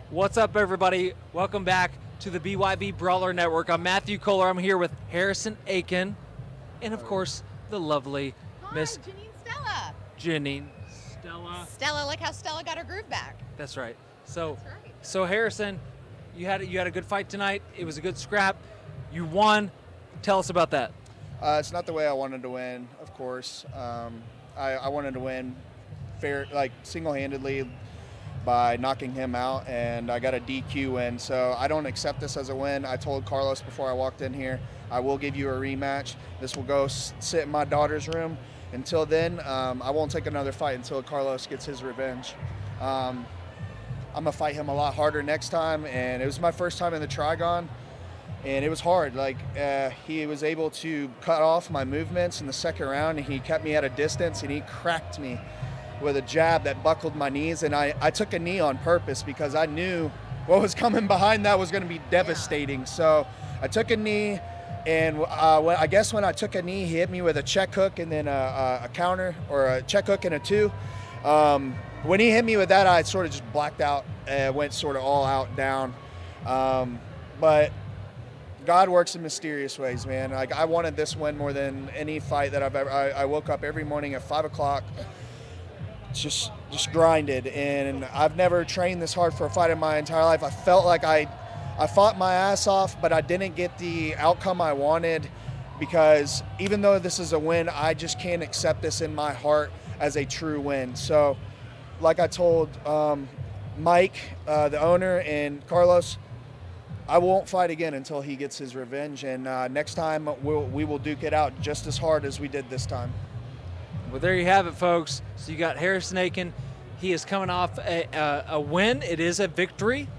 What's up, everybody? Welcome back to the BYB Brawler Network. I'm Matthew Kohler. I'm here with Harrison Aiken, and of course, the lovely Miss Janine Stella. Janine Stella. Stella, like how Stella got her groove back. That's right. So, That's right. so Harrison, you had a good fight tonight. It was a good scrap. You won. Tell us about that. It's not the way I wanted to win, of course. I wanted to win fair, like single-handedly by knocking him out, and I got a DQ win. So I don't accept this as a win. I told Carlos before I walked in here, I will give you a rematch. This will go sit in my daughter's room. Until then, I won't take another fight until Carlos gets his revenge. I'm gonna fight him a lot harder next time, and it was my first time in the Trigon. And it was hard. He was able to cut off my movements in the second round, and he kept me at a distance, and he cracked me with a jab that buckled my knees. And I took a knee on purpose because I knew what was coming behind that was going to be devastating. So I took a knee, and I guess when I took a knee, he hit me with a check hook and then a counter, or a check hook and a two. When he hit me with that, I sort of just blacked out and went sort of all out down. But God works in mysterious ways, man. Like, I wanted this win more than any fight that I've ever. I woke up every morning at 5 o'clock, just grinded, and I've never trained this hard for a fight in my entire life. I felt like I fought my ass off, but I didn't get the outcome I wanted, because even though this is a win, I just can't accept this in my heart as a true win. So, like I told Mike, the owner, and Carlos, I won't fight again until he gets his revenge, and next time we will duke it out just as hard as we did this time. Well, there you have it, folks. So you got Harrison Aiken. He is coming off a win. It is a victory,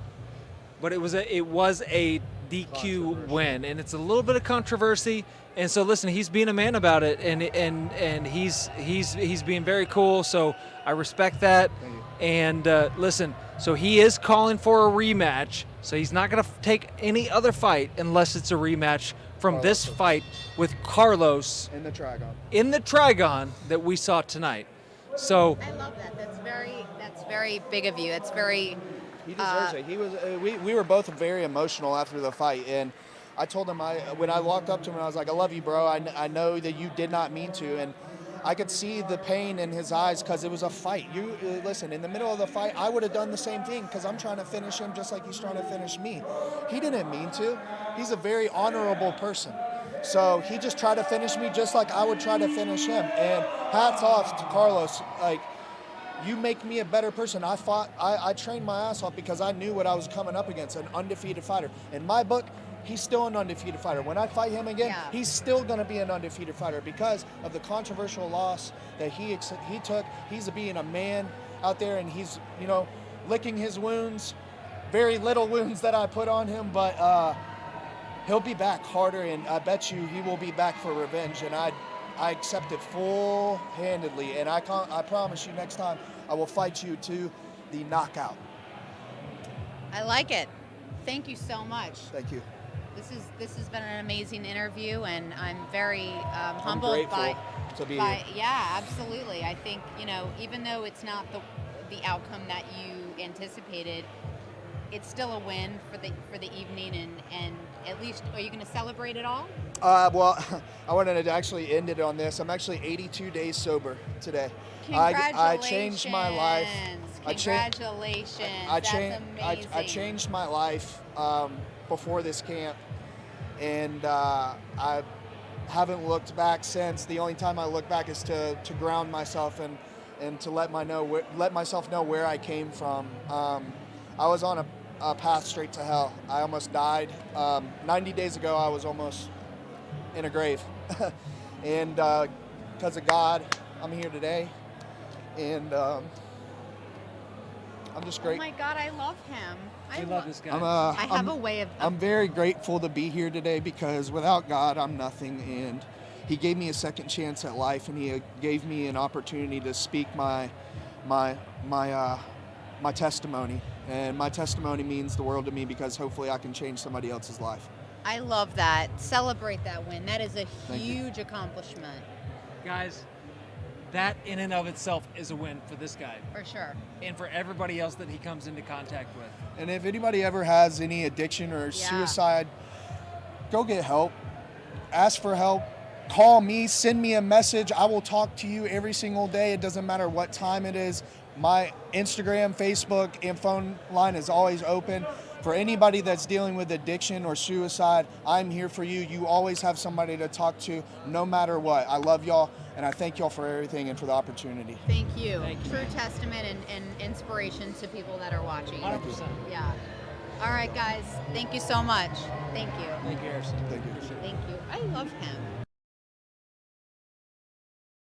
but it was a DQ win, and it's a little bit of controversy. And so, listen, he's being a man about it, and he's being very cool. So I respect that. Thank you. And listen, so he is calling for a rematch. So he's not going to take any other fight unless it's a rematch from this fight with Carlos In the Trigon. in the Trigon that we saw tonight. So I love that. That's very big of you. It's very. He deserves it. He was. We were both very emotional after the fight, and I told him when I walked up to him, I was like, "I love you, bro. I know that you did not mean to," and I could see the pain in his eyes because it was a fight. You listen, in the middle of the fight, I would have done the same thing because I'm trying to finish him just like he's trying to finish me. He didn't mean to. He's a very honorable person. So he just tried to finish me just like I would try to finish him. And hats off to Carlos. Like, you make me a better person. I trained my ass off because I knew what I was coming up against, an undefeated fighter. In my book, he's still an undefeated fighter. When I fight him again, he's still going to be an undefeated fighter because of the controversial loss that he took. He's being a man out there, and he's, licking his wounds, very little wounds that I put on him, but he'll be back harder, and I bet you he will be back for revenge, and I accept it full-handedly, and I promise you next time I will fight you to the knockout. I like it. Thank you so much. Thank you. This has been an amazing interview, and I'm very humbled I'm grateful to be here. Yeah, absolutely. I think even though it's not the outcome that you anticipated, it's still a win for the evening, and at least, are you going to celebrate it all? Well, I wanted to actually end it on this. I'm actually 82 days sober today. Congratulations. I changed my life. Congratulations. That's amazing. I changed my life before this camp, and I haven't looked back since. The only time I look back is to ground myself and to let myself know where I came from. I was on a path straight to hell. I almost died. 90 days ago, I was almost in a grave. And because of God, I'm here today. And I'm just great. Oh my God, I love him. we love this guy. I have a way of. I'm very grateful to be here today because without God, I'm nothing. And He gave me a second chance at life, and He gave me an opportunity to speak my testimony. And my testimony means the world to me because hopefully I can change somebody else's life. I love that. Celebrate that win. That is a Thank you. huge accomplishment. Guys, that in and of itself is a win for this guy For sure. and for everybody else that he comes into contact with. And if anybody ever has any addiction or suicide, go get help. Ask for help. Call me, send me a message. I will talk to you every single day. It doesn't matter what time it is. My Instagram, Facebook, and phone line is always open. For anybody that's dealing with addiction or suicide, I'm here for you. You always have somebody to talk to, no matter what. I love y'all, and I thank y'all for everything and for the opportunity. Thank you. Thank you. True testament and inspiration to people that are watching. 100%. Yeah. All right, guys. Thank you so much. Thank you. Thank you, Harrison. Thank you. Appreciate it. Thank you. I love him.